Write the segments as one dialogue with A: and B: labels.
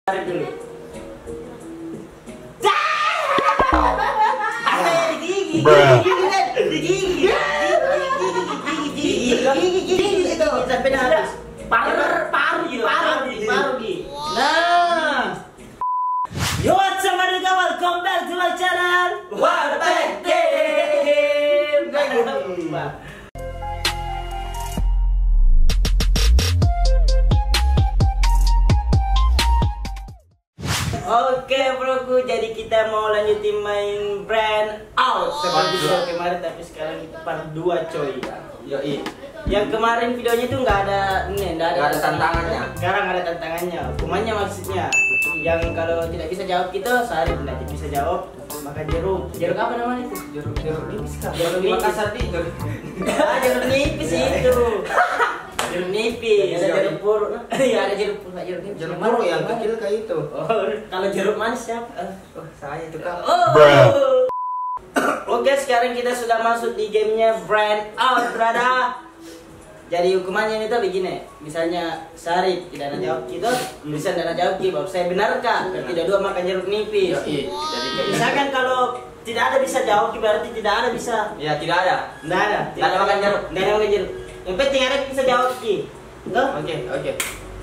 A: Tarik dulu. Gigi itu sampai habis. Paru. Nah. Yo, what's up, welcome back to my channel. Warpeg Game. Oke broku, jadi kita mau lanjutin main Brand Out seperti video kemarin, tapi sekarang kita part 2 coy.
B: Yoi.
A: Yang kemarin videonya tuh nggak ada
B: tantangannya.
A: Sekarang ada tantangannya. Hukumannya maksudnya, yang kalau tidak bisa jawab kita, sehari tidak bisa jawab, maka jeruk apa namanya itu? Jeruk nipis kah? Jeruk nipis. Jeruk nipis itu. Jeruk nipis, ada jeruk purut. Iya, ada jeruk purut,
B: Jeruk purut yang kecil kayak itu.
A: Oh, kalau jeruk manis siapa?
B: Saya itu kan.
A: Oke, sekarang kita sudah masuk di gamenya Brand Out, brother. Jadi hukumannya itu begini. Misalnya Sarip tidak ada jawab kita, Lucian tidak ada jawab kita, baru saya benarkan. Berarti dua makan jeruk nipis.
B: Yoi. Jadi
A: Misalkan kalau tidak ada bisa jawab, berarti tidak ada bisa.
B: ya tidak ada.
A: Tidak ada makan jeruk. Tidak ada makan jeruk. Yang penting ada bisa jawab ki.
B: Oke.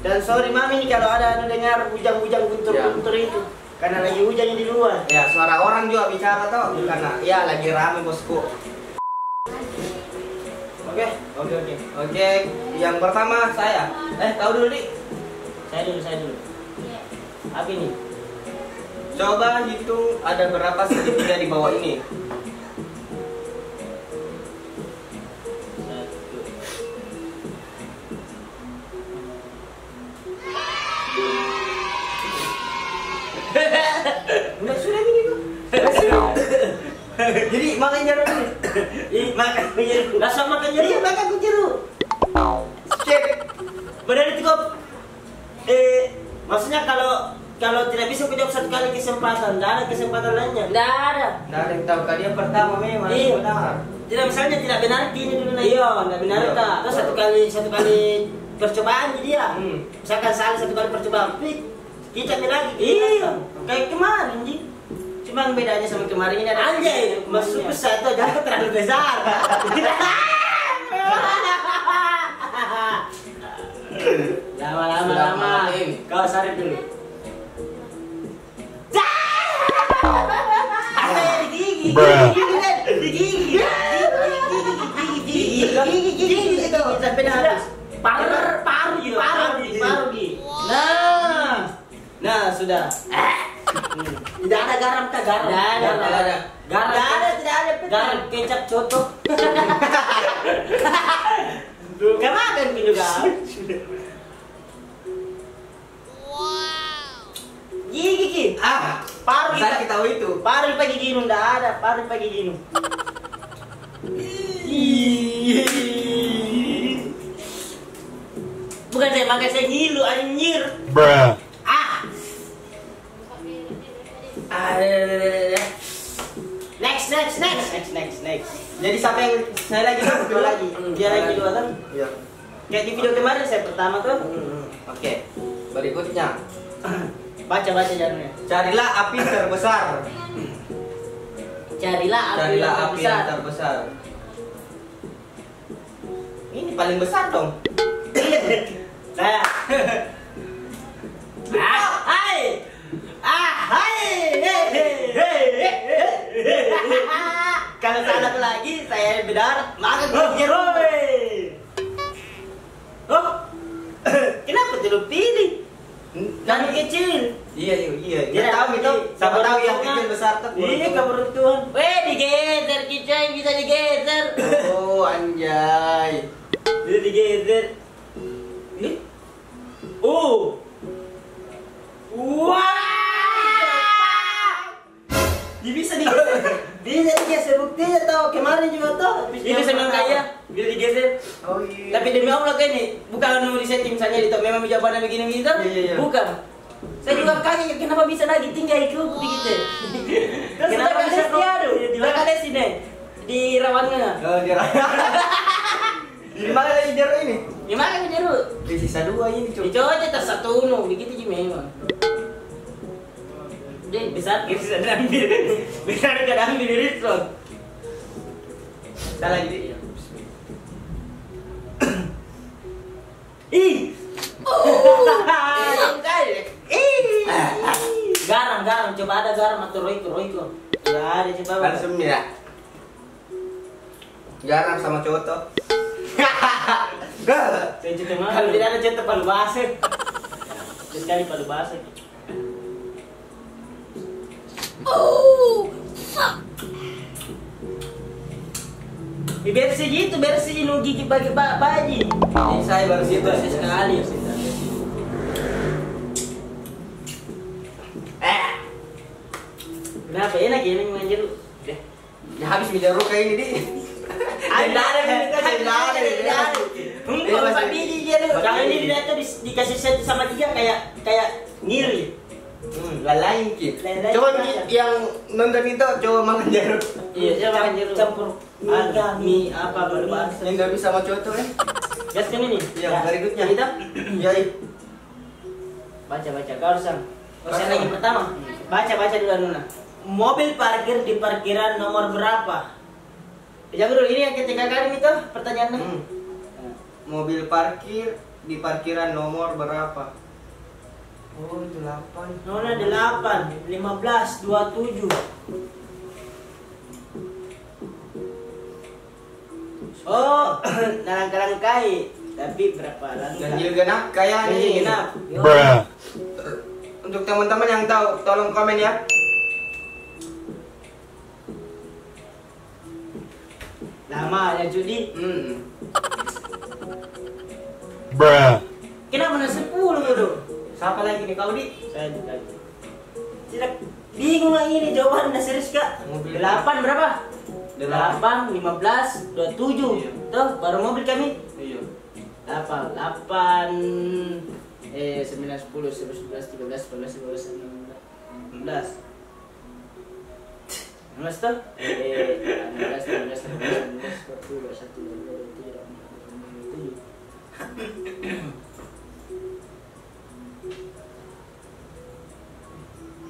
A: Dan sorry mami nih kalau ada dengar bujang-bujang guntur-guntur itu. Karena lagi hujannya di luar.
B: Ya, suara orang juga bicara toh, karena ya lagi rame bosku. Oke, yang pertama saya. Tahu dulu Dik.
A: Saya dulu. Apa ini?
B: Coba hitung ada berapa segitiga di bawah ini.
A: 1. Sudah gini kok.
B: Jadi makan jeruk ini.
A: Makan jeruk. Langsung makan jeruk. Iya, makan jeruk.
B: Cek.
A: Benar itu kok. Maksudnya kalau tidak bisa kujawab satu kali kesempatan, tidak ada kesempatan lainnya. Tidak ada.
B: Nah, yang tahu kali yang pertama memang
A: Iya.
B: benar.
A: Tidak, misalnya tidak benar ini dulu nih. Iya, tidak benar tak. Terus satu kali percobaan jadi dia. Misalkan salah satu kali percobaan, kita lagi. Iya. Kayak kemarin ji. Cuma bedanya sama kemarin ini ada anjay, masuk besar itu jangan terlalu besar. Lama. Kau Sarip dulu. Gigi itu sampai habis. Paru. Nah, sudah. Tidak ada garam kah? Garam. Tidak ada. Garam kecap coto. Kemakan juga. Gigi. Paru
B: Saya kita tahu itu.
A: Paru pagi gini tidak ada. Paru pagi gini. Bukan saya makan, saya ngilu anjir. Next.
B: Jadi siapa yang saya lagi dua lagi?
A: Dia lagi dua kan?
B: Iya.
A: Kayak di video kemarin saya pertama tuh.
B: Oke. Berikutnya.
A: Baca jalannya.
B: Carilah api terbesar.
A: Carilah
B: api yang terbesar. Ini paling besar dong.
A: Nah. Kalau salah lagi saya benar, maka jeruk. Kenapa tidak pilih? Kan kecil.
B: Iya. Dia tahu itu. Siapa tahu yang kecil besar tuh.
A: Iya, keberuntungan. Digeser kita bisa digeser.
B: Oh, anjay.
A: Dia digeser. Bisa digeser buktinya tau kemarin juga tau. Ini senang kaya bisa digeser.
B: Oh iya.
A: Tapi demi Allah kayak ini bukan di setting misalnya di memang jawabannya begini gitu.
B: Iya.
A: Bukan. Saya juga kaget kenapa bisa lagi tinggal itu begitu. Kenapa bisa tiado? Di mana sini? Di Rawangan.
B: Oh, di Rawangan. Di mana lagi jeruk ini?
A: Di mana jeruk?
B: Di sisa 2 ini, Cuk.
A: Di cowoknya tersatu begitu sih memang. Deh, bisa ambil. Bisa ambil Rizwan.
B: Salah ini.
A: Ih. Garam, coba ada garam atau Royco. Enggak ada, coba.
B: Langsung ya. Garam sama coto.
A: Saya coto mana? Kalau tidak ada coto palu basah. Sekali palu basah. Bersih gitu, bersih nu gigi bagi baji.
B: Ini saya baru situ
A: Sekali. Kenapa enak ya ini main jeruk?
B: Ya habis minum jeruk kayak ini di.
A: Ada. Kalau Pak biji jeruk, kalau ini dikasih 1 sama 3 kayak ngiri.
B: Lalain ki. Coba yang nonton itu coba makan jeruk.
A: Iya, coba makan jeruk. Campur mie apa berbahasa.
B: Yang nggak bisa sama coto ya?
A: Gas kan ini?
B: Iya, berikutnya.
A: Kita?
B: Ya.
A: Baca. Kau harus lagi pertama. Baca dulu Nuna. Mobil parkir di parkiran nomor berapa? Jawab dulu, ini yang ketiga kali itu pertanyaannya.
B: Mobil parkir di parkiran nomor berapa? Oh, itu 8.
A: Nona 8, 15, 27. Oh, nalang-kalangkai. Tapi berapa lagi?
B: Ganjil genap kayak
A: Ganjil
B: ini.
A: genap.
B: Untuk teman-teman yang tahu, tolong komen ya.
A: Lama ya judi. Kenapa na 10 dulu? Siapa lagi nih kau di? Saya lagi. Tidak bingung lagi ini jawaban udah serius kak. 8 berapa? 8, 15, 27.
B: Iya.
A: Tuh baru mobil kami.
B: Iya.
A: 8, 9, 10, 11, 12, 13, 14, 15, 16. 16 tuh? 16, 17, 18, 19, 20, 21, 22, 23, 24, 25, 26, 27.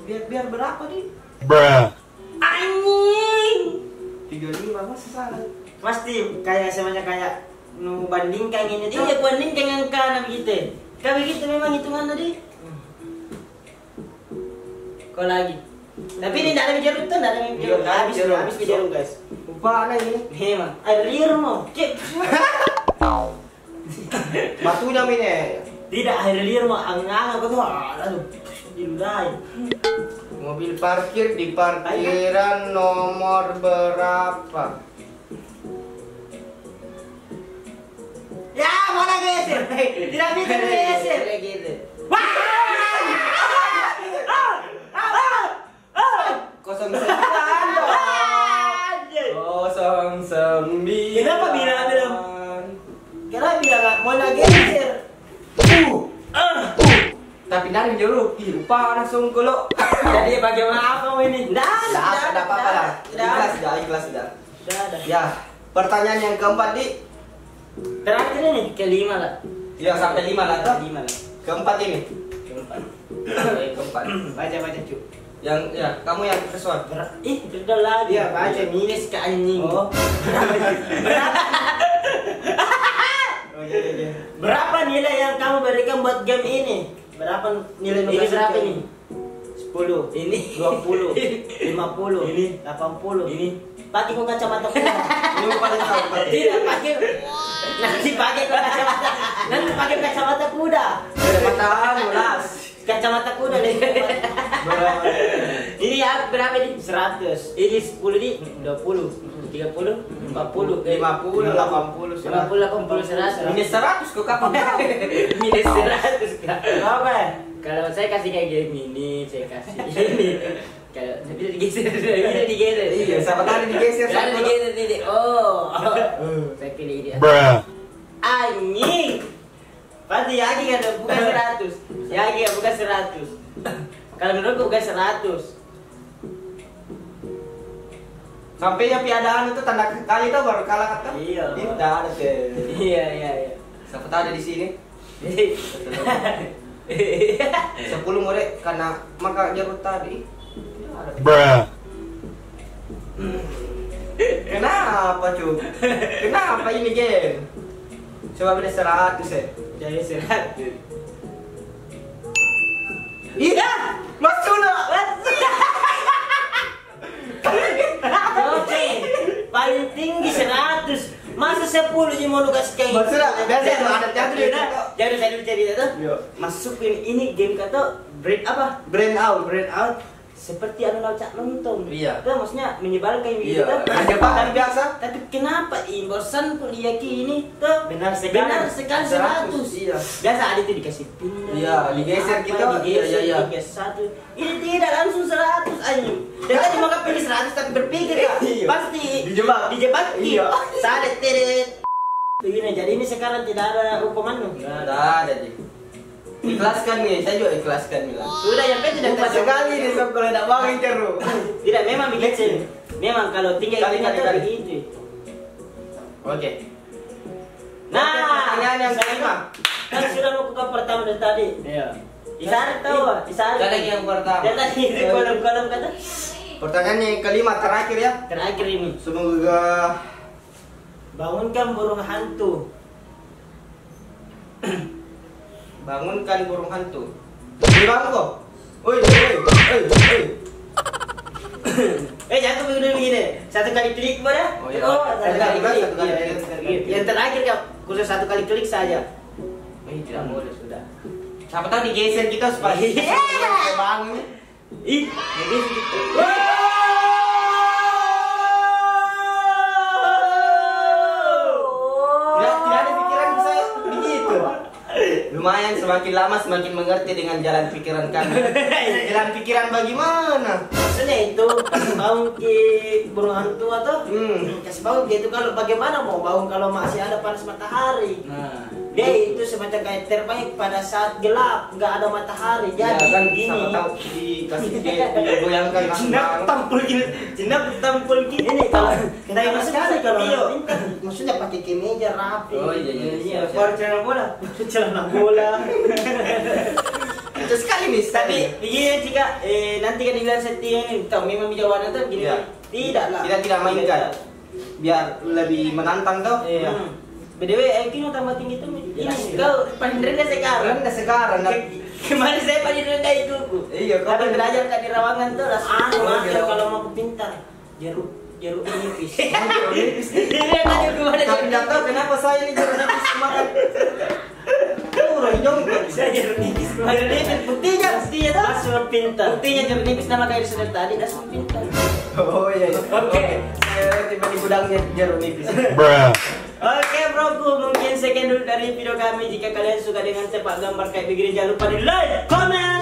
A: Biar berapa nih? Anjing!
B: 35 masa salah.
A: Pasti kayak semuanya kayak nu bandingkan ini. Iya, bandingkan yang kanan begitu. Kayak begitu memang hitungan tadi. Kau lagi. Tapi ini tidak ada bicara itu, tidak ada bicara. Habis bicara guys.
B: Lupa ada ini.
A: Memang. Ada liur mau. Cek.
B: Batunya mine.
A: Tidak ada liur mau. Angin-angin kau tuh. Aduh. Diludahin.
B: Mobil parkir di parkiran nomor berapa?
A: Ya, mana geser? Tidak bisa geser. Gitu. Wah!
B: 09.
A: Kenapa bilang? Kenapa bilang mau geser?
B: Tapi dari jeruk, lupa langsung kalau.
A: Jadi bagaimana apa ini?
B: Tidak apa-apa lah. Ikhlas sudah. Ya, pertanyaan yang keempat di.
A: Terakhir ini kelima lah.
B: Ya sampai 5 lah toh.
A: 5 lah.
B: Keempat ini.
A: Keempat. Baca cu.
B: Yang ya, kamu yang kesuat.
A: Beda lagi.
B: Iya, baca.
A: Minus ke anjing.
B: Oh.
A: Berapa nilai yang kamu berikan buat game ini? Berapa nilai ini berapa ini? 10. Ini 20. 50. Ini 80. Ini pakai kok kacamata kuda.
B: Ini paling tahu.
A: Tidak pakai. Nanti pakai kok kacamata. Nanti pakai kacamata kuda.
B: Kacamata mulas.
A: Kacamata kuda deh. Ini ya berapa nih? 100. Ini 10 nih 20. 30, 40, 50,
B: 80,
A: 50, 80, 100.
B: Minus 100 kok kapan?
A: Minus 100 kak. Apa? Kalau saya kasih kayak gini, saya kasih ini. Kalau bisa digeser, bisa digeser.
B: Iya, siapa tadi digeser?
A: Saya digeser ini. Oh, saya pilih ini. Anjing. Pasti Yagi kan bukan 100. Yagi kan bukan 100. Kalau menurutku bukan 100.
B: Sampai ya piadaan itu tanda kali itu baru kalah kan?
A: Iya.
B: Tidak ada deh.
A: Iya.
B: Siapa tahu ada di sini. 10 murid karena maka jeruk tadi.
C: Bruh.
B: Kenapa cu? Kenapa ini game? Coba beda 100 ya.
A: Jadi 100.
B: Iya, masuk lah.
A: Oke, paling tinggi 100. Masa 10 sih mau lu kasih kayak
B: Masuk lah, biasa ada jatuh dia.
A: Jadi saya dulu cerita tuh.
B: Iya.
A: Masukin ini game kata break apa?
B: Brand out.
A: Break out. Seperti anu laucak lontong.
B: Iya.
A: Itu maksudnya menyebalkan
B: Iya.
A: gitu kan.
B: Ada bahan biasa.
A: Tapi kenapa bosan pun diyaki ini tuh
B: Benar sekali.
A: Benar sekali 100.
B: Iya.
A: Biasa ada itu dikasih pindah.
B: Iya, digeser
A: apa,
B: kita.
A: digeser,
B: Iya.
A: digeser satu. Ini tidak langsung 100 anjing. Dan tadi mau pilih 100 tapi berpikir ya.
B: Iya.
A: Pasti
B: Dijebak.
A: Dijebak.
B: Iya.
A: Sadet teret. Begini, jadi ini sekarang tidak ada hukuman nu.
B: Tidak ada sih. Ikhlaskan nih, saya juga ikhlaskan nih lah.
A: Sudah yang penting
B: Lupa sekali nih sob kalau tidak bangun ceru.
A: Tidak, memang begitu. Memang kalau tinggal
B: Kali,
A: itunya
B: kali,
A: tuh
B: kali.
A: begitu.
B: Oke.
A: Nah,
B: pertanyaan yang kelima.
A: kan sudah mau ke pertama dari tadi.
B: Iya.
A: Isari tahu, Isari.
B: Kan lagi yang pertama.
A: Dan tadi itu kolom-kolom kata.
B: Pertanyaan yang kelima terakhir ya.
A: Terakhir ini,
B: Semoga
A: bangunkan burung hantu.
B: bangunkan burung hantu. Di bangko. Oi, oi, oi, oi.
A: Jatuh begini. Satu kali klik boleh?
B: Oh, iya.
A: Satu kali klik.
B: Satu kali
A: Iya,
B: klik.
A: satu kali klik. Yang terakhir kau khusus satu kali klik saja.
B: Tidak boleh sudah. Siapa tahu digeser kita supaya
A: Iya.
B: bangun.
A: Ih, begitu gitu.
B: Tidak ada pikiran saya begitu. Lumayan semakin lama semakin mengerti dengan jalan pikiran kami. Jalan pikiran bagaimana?
A: Maksudnya itu kasih bangun ke burung hantu atau kasih bangun gitu kalau bagaimana mau bangun kalau masih ada panas matahari.
B: Nah,
A: Dia itu semacam kayak terbaik pada saat gelap nggak ada matahari.
B: ya
A: Jadi
B: kan
A: gini.
B: siapa tahu dikasih digoyangkan langsung
A: Jinak
B: bangun.
A: tampul gini, jinak tampul gini. Ini kalau kita
B: Kenapa
A: maksudnya
B: sekali
A: kalau
B: video?
A: pintar, maksudnya pakai kemeja rapi.
B: Oh, iya, iya, siap, siap.
A: Baru celana bola, celana bola.
B: Itu sekali nih.
A: Tapi begini jika nanti kan dibilang setting ini, kau memang jawabannya tuh gini.
B: Iya.
A: Tidak lah.
B: Kita tidak mainkan. Biar lebih menantang tuh.
A: Iya. BDW IQ nu tambah tinggi tuh ini
B: Jelas,
A: kau paling rendah sekarang.
B: Rendah sekarang.
A: Kemarin saya paling rendah itu.
B: Iya, kau
A: Tapi
B: paling
A: belajar kan di Rawangan tuh langsung
B: Oh,
A: makan
B: iya.
A: kalau mau pintar. Jeruk nipis. Iya tadi gimana
B: Tapi tidak tahu kenapa saya ini jeruk nipis makan. Kurang dong.
A: Saya jeruk nipis. Jeruk nipis buktinya tuh langsung pintar. Buktinya jeruk nipis nama kayak sudah tadi langsung pintar.
B: Oh iya.
A: Oke.
B: Saya tiba di gudangnya jeruk nipis.
C: Bruh.
A: Oke broku, mungkin sekian dulu dari video kami. Jika kalian suka dengan sepak gambar kayak begini, jangan lupa di like, comment,